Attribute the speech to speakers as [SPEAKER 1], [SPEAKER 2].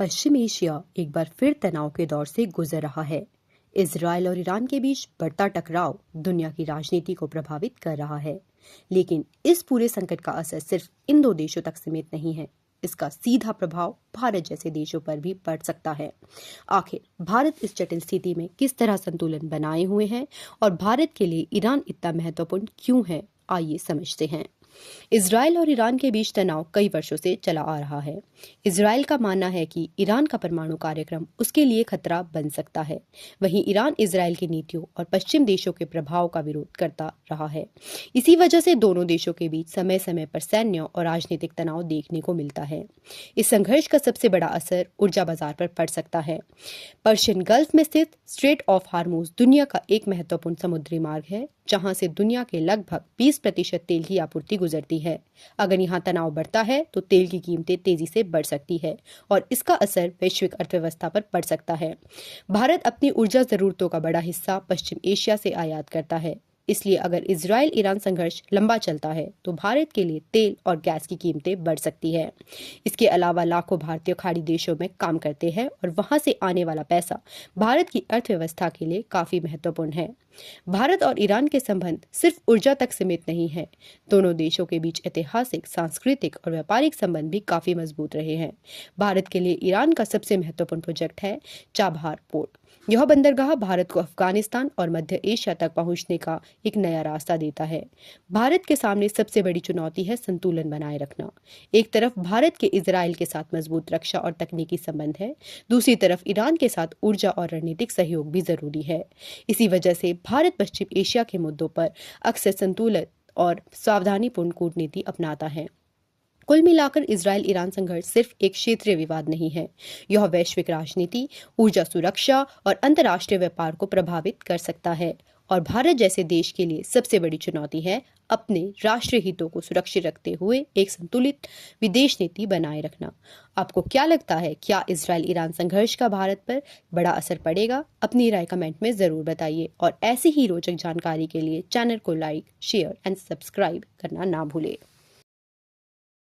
[SPEAKER 1] पश्चिम Asia एक बार फिर तनाव के दौर से गुजर रहा है। इजरायल और ईरान के बीच बढ़ता टकराव दुनिया की राजनीति को प्रभावित कर रहा है। लेकिन इस पूरे संकट का असर सिर्फ इन दो देशों तक सीमित नहीं है। इसका सीधा प्रभाव भारत जैसे देशों पर भी पड़ सकता है। आखिर भारत इस जटिल स्थिति में किस तरह संतुलन बनाए हुए है और भारत के लिए ईरान इतना महत्वपूर्ण क्यों है, आइए समझते हैं। इजरायल और ईरान के बीच तनाव कई वर्षों से चला आ रहा है। इजरायल का मानना है कि ईरान का परमाणु कार्यक्रम उसके लिए खतरा बन सकता है। वहीं ईरान इजरायल की नीतियों और पश्चिम देशों के प्रभाव का विरोध करता रहा है। इसी वजह से दोनों देशों के बीच समय समय पर सैन्य और राजनीतिक तनाव देखने को मिलता है। इस संघर्ष का सबसे बड़ा असर ऊर्जा बाजार पर पड़ सकता है। पर्शियन गल्फ में स्थित स्ट्रेट ऑफ हार्मुज दुनिया का एक महत्वपूर्ण समुद्री मार्ग है, जहां से दुनिया के लगभग 20% तेल की आपूर्ति गुजरती है। अगर यहां तनाव बढ़ता है तो तेल की कीमतें तेजी से बढ़ सकती है और इसका असर वैश्विक अर्थव्यवस्था पर पड़ सकता है। भारत अपनी ऊर्जा जरूरतों का बड़ा हिस्सा पश्चिम एशिया से आयात करता है। इसलिए अगर इजरायल ईरान संघर्ष लंबा चलता है तो भारत के लिए तेल और गैस की कीमतें बढ़ सकती है। इसके अलावा लाखों भारतीय खाड़ी देशों में काम करते हैं और वहां से आने वाला पैसा भारत की अर्थव्यवस्था के लिए काफी महत्वपूर्ण है। भारत और ईरान के संबंध सिर्फ ऊर्जा तक सीमित नहीं है। दोनों देशों के बीच ऐतिहासिक, सांस्कृतिक और व्यापारिक संबंध भी काफी मजबूत रहे हैं। भारत के लिए ईरान का सबसे महत्वपूर्ण प्रोजेक्ट है चाबहार पोर्ट। यह बंदरगाह भारत को अफगानिस्तान और मध्य एशिया तक पहुंचने का एक नया रास्ता देता है। भारत के सामने सबसे बड़ी चुनौती है संतुलन बनाए रखना। एक तरफ भारत के इजरायल के साथ मजबूत रक्षा और तकनीकी संबंध है, दूसरी तरफ ईरान के साथ ऊर्जा और रणनीतिक सहयोग भी जरूरी है। इसी वजह से भारत पश्चिम एशिया के मुद्दों पर अक्सर संतुलित और सावधानीपूर्ण कूटनीति अपनाता है। कुल मिलाकर इजरायल ईरान संघर्ष सिर्फ एक क्षेत्रीय विवाद नहीं है, यह वैश्विक राजनीति, ऊर्जा सुरक्षा और अंतर्राष्ट्रीय व्यापार को प्रभावित कर सकता है। और भारत जैसे देश के लिए सबसे बड़ी चुनौती है अपने राष्ट्रीय हितों को सुरक्षित रखते हुए एक संतुलित विदेश नीति बनाए रखना। आपको क्या लगता है, क्या इजरायल ईरान संघर्ष का भारत पर बड़ा असर पड़ेगा? अपनी राय कमेंट में जरूर बताइए और ऐसी ही रोचक जानकारी के लिए चैनल को लाइक, शेयर एंड सब्सक्राइब करना ना भूलें।